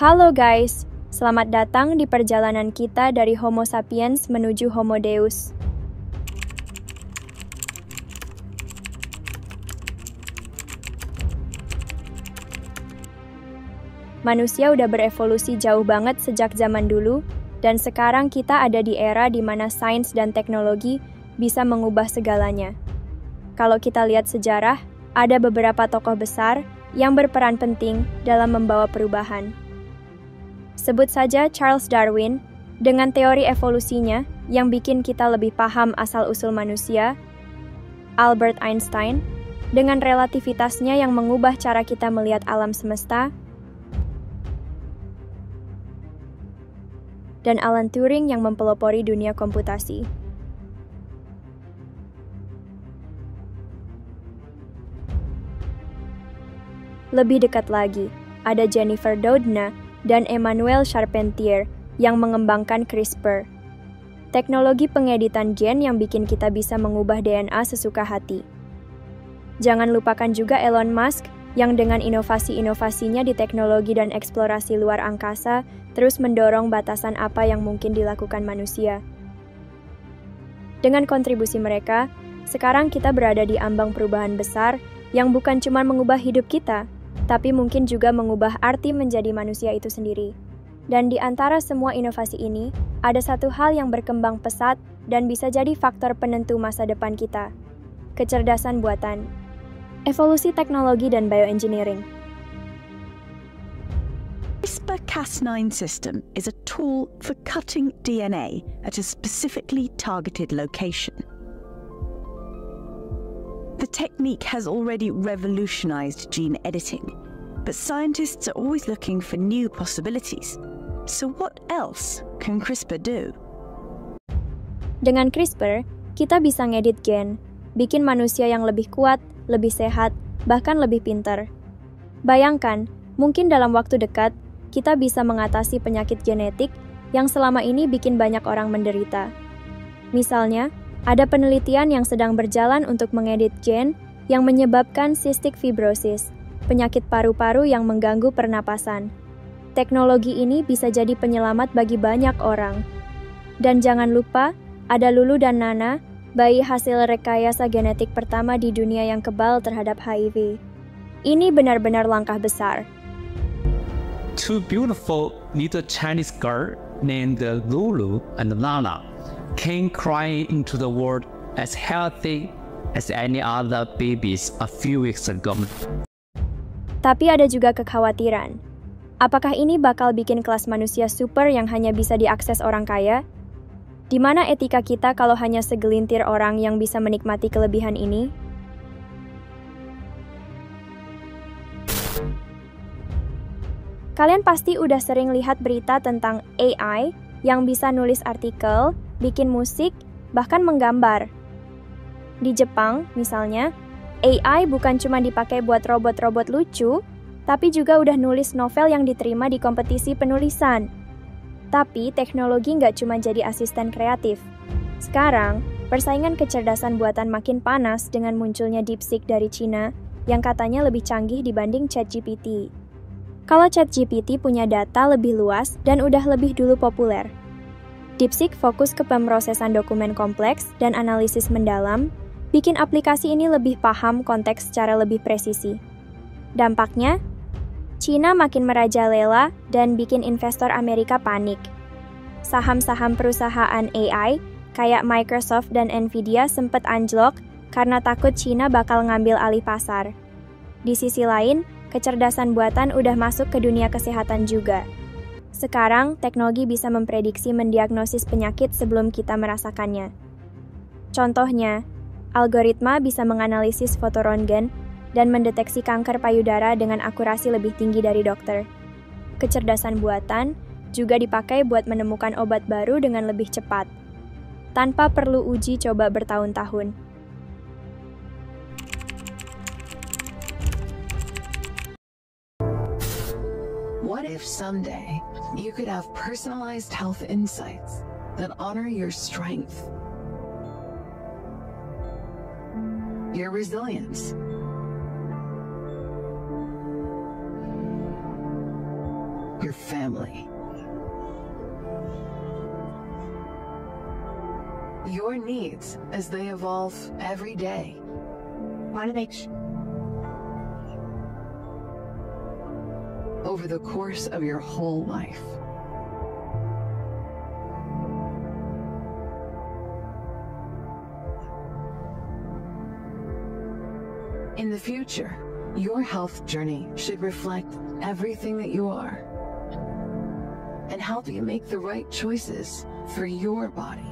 Halo guys, selamat datang di perjalanan kita dari Homo sapiens menuju Homo Deus. Manusia udah berevolusi jauh banget sejak zaman dulu, dan sekarang kita ada di era di mana sains dan teknologi bisa mengubah segalanya. Kalau kita lihat sejarah, ada beberapa tokoh besar yang berperan penting dalam membawa perubahan. Sebut saja Charles Darwin dengan teori evolusinya yang bikin kita lebih paham asal-usul manusia, Albert Einstein dengan relativitasnya yang mengubah cara kita melihat alam semesta, dan Alan Turing yang mempelopori dunia komputasi. Lebih dekat lagi, ada Jennifer Doudna dan Emmanuelle Charpentier yang mengembangkan CRISPR. Teknologi pengeditan gen yang bikin kita bisa mengubah DNA sesuka hati. Jangan lupakan juga Elon Musk yang dengan inovasi-inovasinya di teknologi dan eksplorasi luar angkasa terus mendorong batasan apa yang mungkin dilakukan manusia. Dengan kontribusi mereka, sekarang kita berada di ambang perubahan besar yang bukan cuma mengubah hidup kita, tapi mungkin juga mengubah arti menjadi manusia itu sendiri. Dan di antara semua inovasi ini, ada satu hal yang berkembang pesat dan bisa jadi faktor penentu masa depan kita. Kecerdasan buatan. Evolusi teknologi dan bioengineering. CRISPR-Cas9 system is a tool for cutting DNA at a specifically targeted location. The technique has already revolutionized gene editing, but scientists are always looking for new possibilities. So what else can CRISPR do? Dengan CRISPR, kita bisa ngedit gen, bikin manusia yang lebih kuat, lebih sehat, bahkan lebih pintar. Bayangkan, mungkin dalam waktu dekat, kita bisa mengatasi penyakit genetik yang selama ini bikin banyak orang menderita. Misalnya, ada penelitian yang sedang berjalan untuk mengedit gen yang menyebabkan cystic fibrosis, penyakit paru-paru yang mengganggu pernapasan. Teknologi ini bisa jadi penyelamat bagi banyak orang. Dan jangan lupa, ada Lulu dan Nana, bayi hasil rekayasa genetik pertama di dunia yang kebal terhadap HIV. Ini benar-benar langkah besar. Two beautiful little Chinese girls named Lulu and Nana came crying into the world as healthy as any other babies a few weeks ago. Tapi ada juga kekhawatiran. Apakah ini bakal bikin kelas manusia super yang hanya bisa diakses orang kaya? Di mana etika kita kalau hanya segelintir orang yang bisa menikmati kelebihan ini? Kalian pasti udah sering lihat berita tentang AI yang bisa nulis artikel, bikin musik, bahkan menggambar. Di Jepang, misalnya, AI bukan cuma dipakai buat robot-robot lucu, tapi juga udah nulis novel yang diterima di kompetisi penulisan. Tapi teknologi nggak cuma jadi asisten kreatif. Sekarang, persaingan kecerdasan buatan makin panas dengan munculnya DeepSeek dari Cina yang katanya lebih canggih dibanding ChatGPT. Kalau ChatGPT punya data lebih luas dan udah lebih dulu populer. DeepSeek fokus ke pemrosesan dokumen kompleks dan analisis mendalam, bikin aplikasi ini lebih paham konteks secara lebih presisi. Dampaknya, Cina makin merajalela dan bikin investor Amerika panik. Saham-saham perusahaan AI kayak Microsoft dan Nvidia sempat anjlok karena takut Cina bakal ngambil alih pasar. Di sisi lain, kecerdasan buatan udah masuk ke dunia kesehatan juga. Sekarang, teknologi bisa memprediksi mendiagnosis penyakit sebelum kita merasakannya. Contohnya, algoritma bisa menganalisis foto röntgen dan mendeteksi kanker payudara dengan akurasi lebih tinggi dari dokter. Kecerdasan buatan juga dipakai buat menemukan obat baru dengan lebih cepat, tanpa perlu uji coba bertahun-tahun. What if someday you could have personalized health insights that honor your strength, your resilience, your family. Your needs as they evolve every day. Over the course of your whole life. In the future, your health journey should reflect everything that you are and help you make the right choices for your body.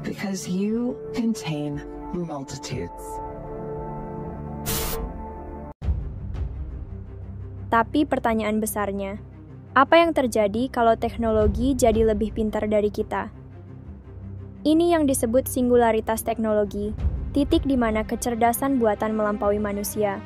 Because you contain multitudes. Tapi pertanyaan besarnya, apa yang terjadi kalau teknologi jadi lebih pintar dari kita? Ini yang disebut singularitas teknologi, titik di mana kecerdasan buatan melampaui manusia.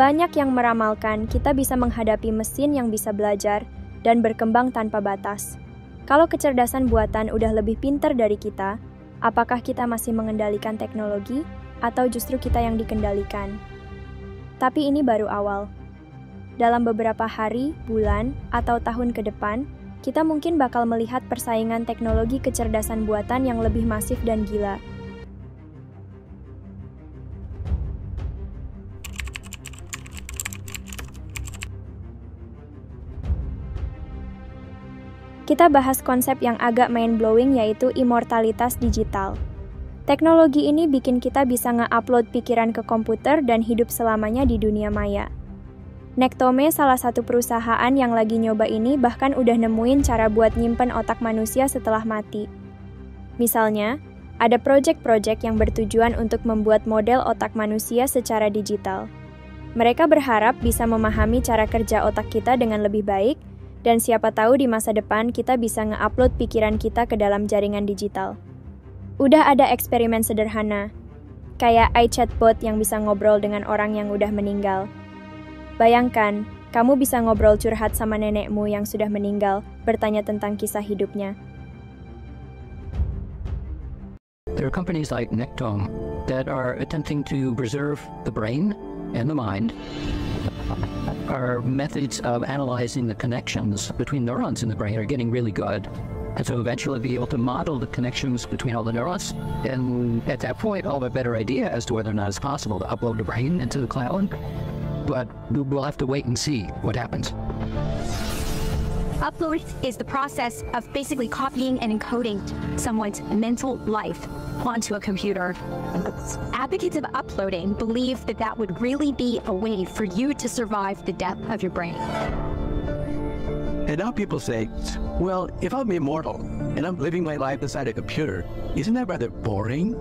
Banyak yang meramalkan kita bisa menghadapi mesin yang bisa belajar dan berkembang tanpa batas. Kalau kecerdasan buatan udah lebih pintar dari kita, apakah kita masih mengendalikan teknologi atau justru kita yang dikendalikan? Tapi ini baru awal. Dalam beberapa hari, bulan, atau tahun ke depan, kita mungkin bakal melihat persaingan teknologi kecerdasan buatan yang lebih masif dan gila. Kita bahas konsep yang agak mind-blowing yaitu immortalitas digital. Teknologi ini bikin kita bisa nge-upload pikiran ke komputer dan hidup selamanya di dunia maya. Nectome, salah satu perusahaan yang lagi nyoba ini, bahkan udah nemuin cara buat nyimpen otak manusia setelah mati. Misalnya, ada proyek-proyek yang bertujuan untuk membuat model otak manusia secara digital. Mereka berharap bisa memahami cara kerja otak kita dengan lebih baik, dan siapa tahu di masa depan kita bisa nge-upload pikiran kita ke dalam jaringan digital. Udah ada eksperimen sederhana, kayak iChatbot yang bisa ngobrol dengan orang yang udah meninggal. Bayangkan, kamu bisa ngobrol curhat sama nenekmu yang sudah meninggal, bertanya tentang kisah hidupnya. There are companies like Nectome that are attempting to preserve the brain and the mind. Our methods of analyzing the connections between neurons in the brain are getting really good. And so eventually be able to model the connections between all the neurons. And at that point, I'll have a better idea as to whether or not it's possible to upload the brain into the cloud. But we'll have to wait and see what happens. Upload is the process of basically copying and encoding someone's mental life onto a computer. Advocates of uploading believe that that would really be a way for you to survive the death of your brain. And now people say, well, if I'm immortal and I'm living my life inside a computer, isn't that rather boring?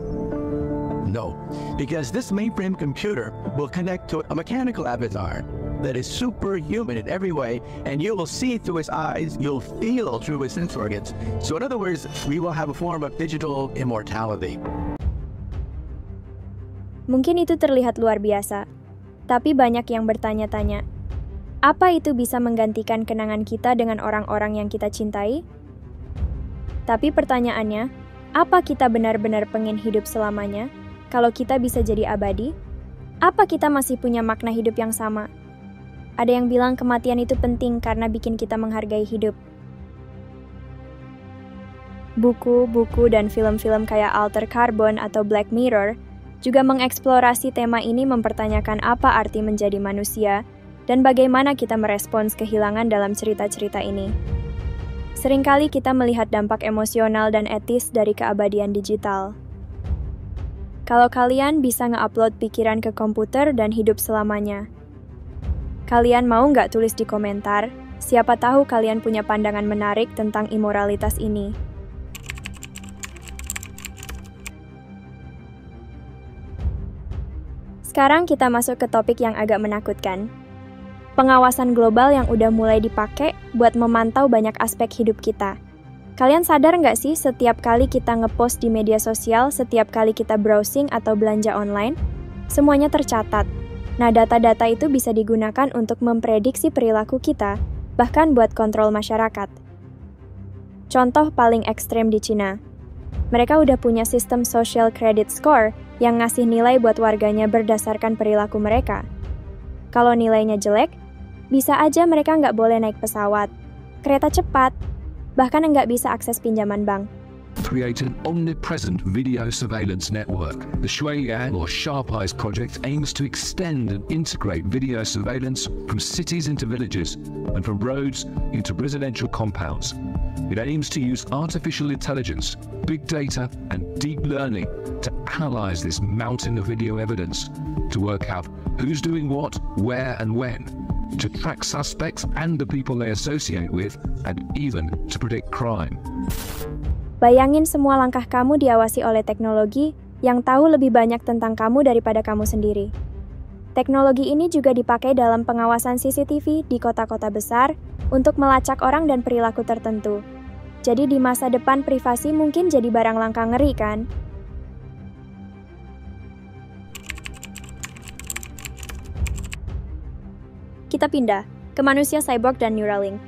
No, because this mainframe computer will connect to a mechanical avatar that is superhuman in every way, and you will see through his eyes, you'll feel through his sense organs. So in other words, we will have a form of digital immortality. Mungkin itu terlihat luar biasa, tapi banyak yang bertanya-tanya, apa itu bisa menggantikan kenangan kita dengan orang-orang yang kita cintai? Tapi pertanyaannya, apa kita benar-benar pengen hidup selamanya? Kalau kita bisa jadi abadi, apa kita masih punya makna hidup yang sama? Ada yang bilang kematian itu penting karena bikin kita menghargai hidup. Buku-buku dan film-film kayak Altered Carbon atau Black Mirror juga mengeksplorasi tema ini, mempertanyakan apa arti menjadi manusia dan bagaimana kita merespons kehilangan dalam cerita-cerita ini. Seringkali kita melihat dampak emosional dan etis dari keabadian digital. Kalau kalian bisa nge-upload pikiran ke komputer dan hidup selamanya, kalian mau nggak tulis di komentar? Siapa tahu kalian punya pandangan menarik tentang imoralitas ini. Sekarang kita masuk ke topik yang agak menakutkan. Pengawasan global yang udah mulai dipakai buat memantau banyak aspek hidup kita. Kalian sadar nggak sih setiap kali kita ngepost di media sosial, setiap kali kita browsing atau belanja online, semuanya tercatat. Nah, data-data itu bisa digunakan untuk memprediksi perilaku kita, bahkan buat kontrol masyarakat. Contoh paling ekstrem di Cina. Mereka udah punya sistem social credit score yang ngasih nilai buat warganya berdasarkan perilaku mereka. Kalau nilainya jelek, bisa aja mereka nggak boleh naik pesawat, kereta cepat, bahkan nggak bisa akses pinjaman bank. Create an omnipresent video surveillance network. The Shuiyan or Sharp Eyes project aims to extend and integrate video surveillance from cities into villages and from roads into residential compounds. It aims to use artificial intelligence, big data, and deep learning to analyze this mountain of video evidence, to work out who's doing what, where, and when, to track suspects and the people they associate with, and even to predict crime. Bayangin semua langkah kamu diawasi oleh teknologi yang tahu lebih banyak tentang kamu daripada kamu sendiri. Teknologi ini juga dipakai dalam pengawasan CCTV di kota-kota besar untuk melacak orang dan perilaku tertentu. Jadi di masa depan privasi mungkin jadi barang langka ngeri kan? Kita pindah ke manusia cyborg dan Neuralink.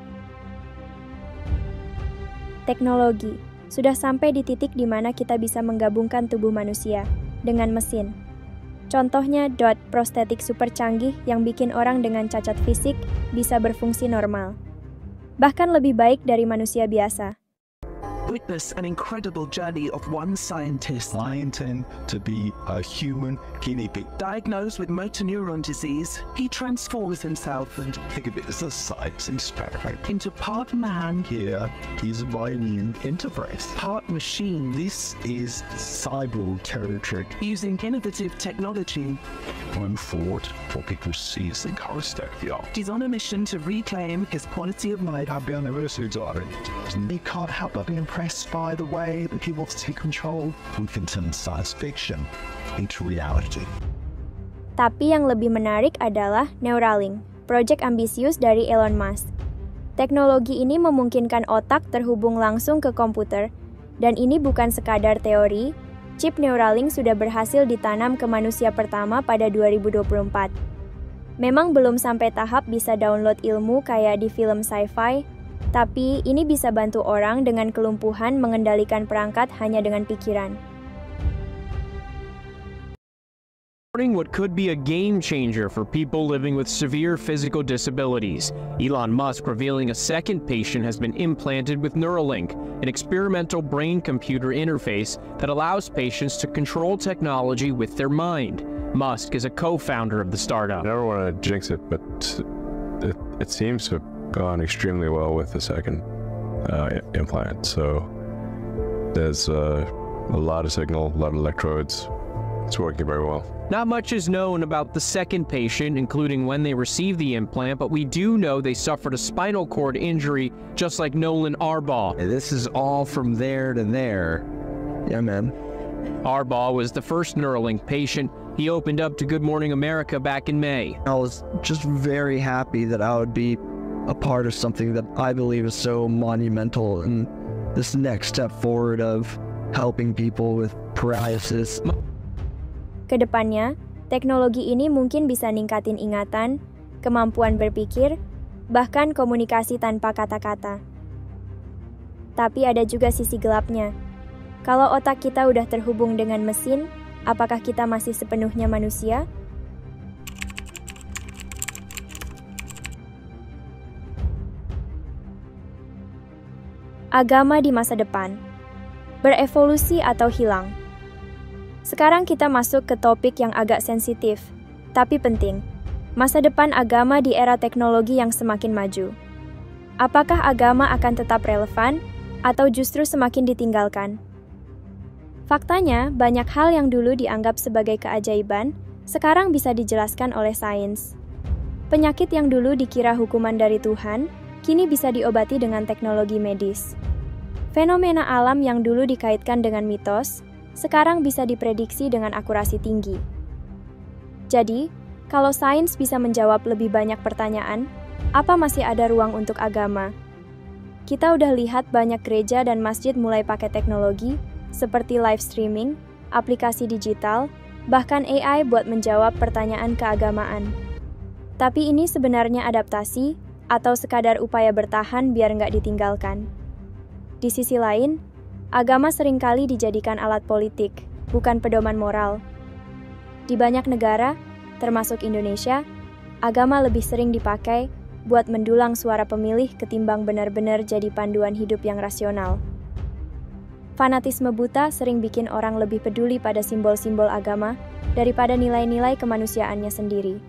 Teknologi sudah sampai di titik di mana kita bisa menggabungkan tubuh manusia dengan mesin. Contohnya DOT prostetik super canggih yang bikin orang dengan cacat fisik bisa berfungsi normal. Bahkan lebih baik dari manusia biasa. Witness an incredible journey of one scientist. I intend to be a human guinea pig. Diagnosed with motor neuron disease, he transforms himself and Think of it as a science experiment. into part man, Here is my new interface. part machine, This is cyborg territory. using innovative technology. One forward for people to see as the cornerstone. He's on a mission to reclaim his quality of life. I've been university darling. You can't help but be impressed by the way that people take control. We can turn science fiction into reality. Tapi yang lebih menarik adalah Neuralink, proyek ambisius dari Elon Musk. Teknologi ini memungkinkan otak terhubung langsung ke komputer, dan ini bukan sekadar teori. Chip Neuralink sudah berhasil ditanam ke manusia pertama pada 2024. Memang belum sampai tahap bisa download ilmu kayak di film sci-fi, tapi ini bisa bantu orang dengan kelumpuhan mengendalikan perangkat hanya dengan pikiran. What could be a game changer for people living with severe physical disabilities. Elon Musk revealing a second patient has been implanted with Neuralink, an experimental brain-computer interface that allows patients to control technology with their mind. Musk is a co-founder of the startup. I never want to jinx it, but it seems to have gone extremely well with the second implant. So there's a lot of signal, a lot of electrodes. It's working very well. Not much is known about the second patient, including when they received the implant, but we do know they suffered a spinal cord injury, just like Nolan Arbaugh. This is all from there to there. Yeah, man. Arbaugh was the first Neuralink patient. He opened up to Good Morning America back in May. I was just very happy that I would be a part of something that I believe is so monumental, and this next step forward of helping people with paralysis. Kedepannya, teknologi ini mungkin bisa ningkatin ingatan, kemampuan berpikir, bahkan komunikasi tanpa kata-kata. Tapi ada juga sisi gelapnya. Kalau otak kita udah terhubung dengan mesin, apakah kita masih sepenuhnya manusia? Agama di masa depan. Berevolusi atau hilang? Sekarang kita masuk ke topik yang agak sensitif, tapi penting. Masa depan agama di era teknologi yang semakin maju. Apakah agama akan tetap relevan, atau justru semakin ditinggalkan? Faktanya, banyak hal yang dulu dianggap sebagai keajaiban, sekarang bisa dijelaskan oleh sains. Penyakit yang dulu dikira hukuman dari Tuhan, kini bisa diobati dengan teknologi medis. Fenomena alam yang dulu dikaitkan dengan mitos, sekarang bisa diprediksi dengan akurasi tinggi. Jadi, kalau sains bisa menjawab lebih banyak pertanyaan, apa masih ada ruang untuk agama? Kita udah lihat banyak gereja dan masjid mulai pakai teknologi, seperti live streaming, aplikasi digital, bahkan AI buat menjawab pertanyaan keagamaan. Tapi ini sebenarnya adaptasi, atau sekadar upaya bertahan biar nggak ditinggalkan. Di sisi lain, agama seringkali dijadikan alat politik, bukan pedoman moral. Di banyak negara, termasuk Indonesia, agama lebih sering dipakai buat mendulang suara pemilih ketimbang benar-benar jadi panduan hidup yang rasional. Fanatisme buta sering bikin orang lebih peduli pada simbol-simbol agama daripada nilai-nilai kemanusiaannya sendiri.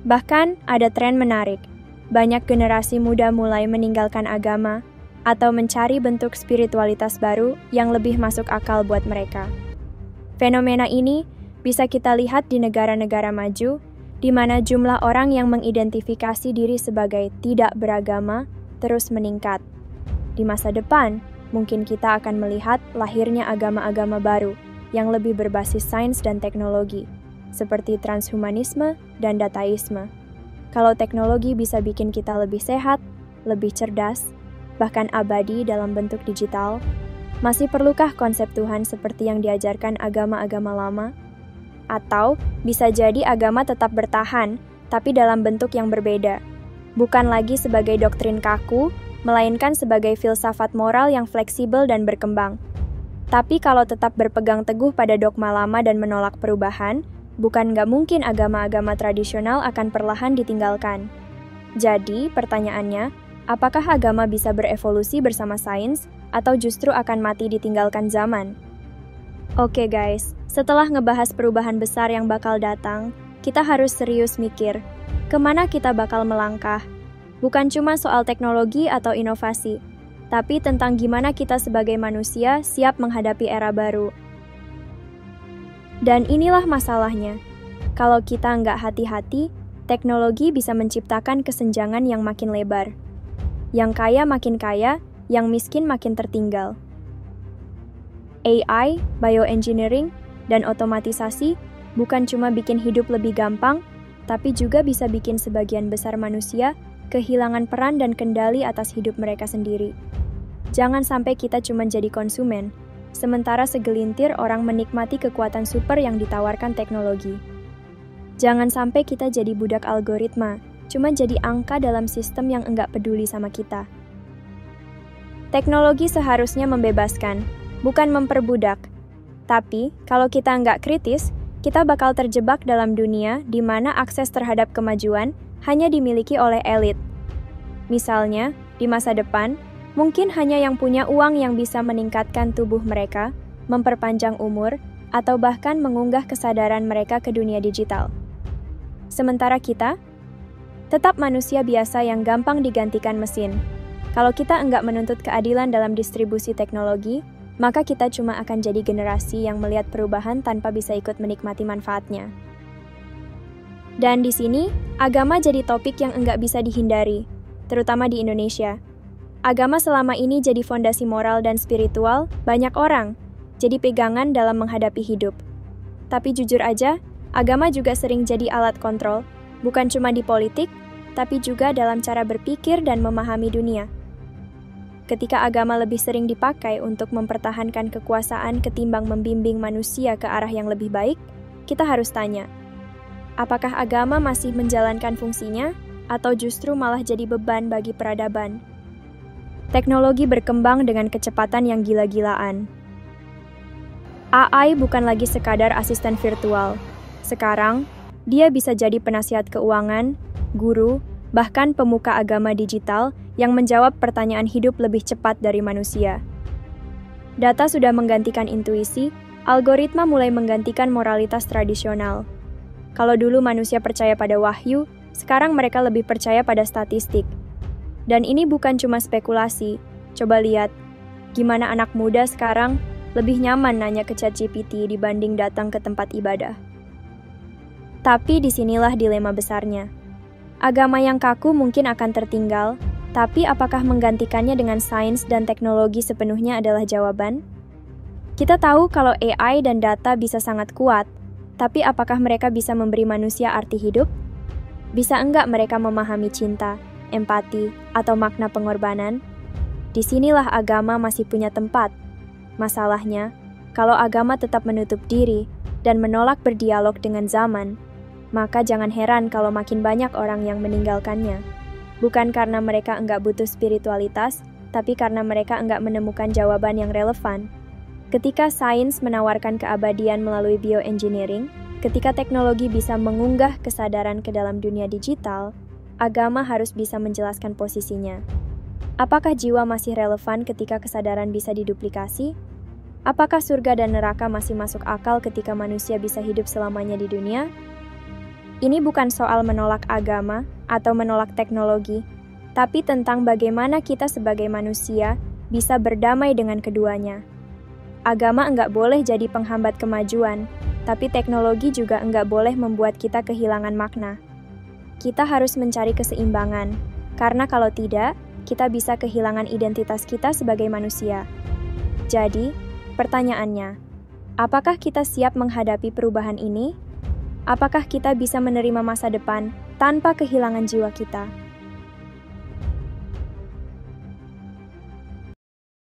Bahkan, ada tren menarik. Banyak generasi muda mulai meninggalkan agama atau mencari bentuk spiritualitas baru yang lebih masuk akal buat mereka. Fenomena ini bisa kita lihat di negara-negara maju, di mana jumlah orang yang mengidentifikasi diri sebagai tidak beragama terus meningkat. Di masa depan, mungkin kita akan melihat lahirnya agama-agama baru yang lebih berbasis sains dan teknologi, seperti transhumanisme dan dataisme. Kalau teknologi bisa bikin kita lebih sehat, lebih cerdas, bahkan abadi dalam bentuk digital, masih perlukah konsep Tuhan seperti yang diajarkan agama-agama lama? Atau bisa jadi agama tetap bertahan, tapi dalam bentuk yang berbeda. Bukan lagi sebagai doktrin kaku, melainkan sebagai filsafat moral yang fleksibel dan berkembang. Tapi kalau tetap berpegang teguh pada dogma lama dan menolak perubahan, bukan nggak mungkin agama-agama tradisional akan perlahan ditinggalkan. Jadi, pertanyaannya, apakah agama bisa berevolusi bersama sains, atau justru akan mati ditinggalkan zaman? Oke guys, setelah ngebahas perubahan besar yang bakal datang, kita harus serius mikir, kemana kita bakal melangkah? Bukan cuma soal teknologi atau inovasi, tapi tentang gimana kita sebagai manusia siap menghadapi era baru. Dan inilah masalahnya. Kalau kita nggak hati-hati, teknologi bisa menciptakan kesenjangan yang makin lebar. Yang kaya makin kaya, yang miskin makin tertinggal. AI, bioengineering, dan otomatisasi bukan cuma bikin hidup lebih gampang, tapi juga bisa bikin sebagian besar manusia kehilangan peran dan kendali atas hidup mereka sendiri. Jangan sampai kita cuma jadi konsumen, sementara segelintir orang menikmati kekuatan super yang ditawarkan teknologi. Jangan sampai kita jadi budak algoritma, cuma jadi angka dalam sistem yang enggak peduli sama kita. Teknologi seharusnya membebaskan, bukan memperbudak. Tapi, kalau kita enggak kritis, kita bakal terjebak dalam dunia di mana akses terhadap kemajuan hanya dimiliki oleh elit. Misalnya, di masa depan, mungkin hanya yang punya uang yang bisa meningkatkan tubuh mereka, memperpanjang umur, atau bahkan mengunggah kesadaran mereka ke dunia digital. Sementara kita, tetap manusia biasa yang gampang digantikan mesin. Kalau kita enggak menuntut keadilan dalam distribusi teknologi, maka kita cuma akan jadi generasi yang melihat perubahan tanpa bisa ikut menikmati manfaatnya. Dan di sini, agama jadi topik yang enggak bisa dihindari, terutama di Indonesia. Agama selama ini jadi fondasi moral dan spiritual banyak orang, jadi pegangan dalam menghadapi hidup. Tapi jujur aja, agama juga sering jadi alat kontrol, bukan cuma di politik, tapi juga dalam cara berpikir dan memahami dunia. Ketika agama lebih sering dipakai untuk mempertahankan kekuasaan ketimbang membimbing manusia ke arah yang lebih baik, kita harus tanya, apakah agama masih menjalankan fungsinya, atau justru malah jadi beban bagi peradaban? Teknologi berkembang dengan kecepatan yang gila-gilaan. AI bukan lagi sekadar asisten virtual. Sekarang, dia bisa jadi penasihat keuangan, guru, bahkan pemuka agama digital yang menjawab pertanyaan hidup lebih cepat dari manusia. Data sudah menggantikan intuisi, algoritma mulai menggantikan moralitas tradisional. Kalau dulu manusia percaya pada wahyu, sekarang mereka lebih percaya pada statistik. Dan ini bukan cuma spekulasi. Coba lihat, gimana anak muda sekarang lebih nyaman nanya ke ChatGPT dibanding datang ke tempat ibadah. Tapi disinilah dilema besarnya. Agama yang kaku mungkin akan tertinggal, tapi apakah menggantikannya dengan sains dan teknologi sepenuhnya adalah jawaban? Kita tahu kalau AI dan data bisa sangat kuat, tapi apakah mereka bisa memberi manusia arti hidup? Bisa enggak mereka memahami cinta, empati, atau makna pengorbanan? Disinilah agama masih punya tempat. Masalahnya, kalau agama tetap menutup diri dan menolak berdialog dengan zaman, maka jangan heran kalau makin banyak orang yang meninggalkannya. Bukan karena mereka enggak butuh spiritualitas, tapi karena mereka enggak menemukan jawaban yang relevan. Ketika sains menawarkan keabadian melalui bioengineering, ketika teknologi bisa mengunggah kesadaran ke dalam dunia digital, agama harus bisa menjelaskan posisinya. Apakah jiwa masih relevan ketika kesadaran bisa diduplikasi? Apakah surga dan neraka masih masuk akal ketika manusia bisa hidup selamanya di dunia? Ini bukan soal menolak agama atau menolak teknologi, tapi tentang bagaimana kita sebagai manusia bisa berdamai dengan keduanya. Agama enggak boleh jadi penghambat kemajuan, tapi teknologi juga enggak boleh membuat kita kehilangan makna. Kita harus mencari keseimbangan, karena kalau tidak, kita bisa kehilangan identitas kita sebagai manusia. Jadi, pertanyaannya, apakah kita siap menghadapi perubahan ini? Apakah kita bisa menerima masa depan tanpa kehilangan jiwa kita?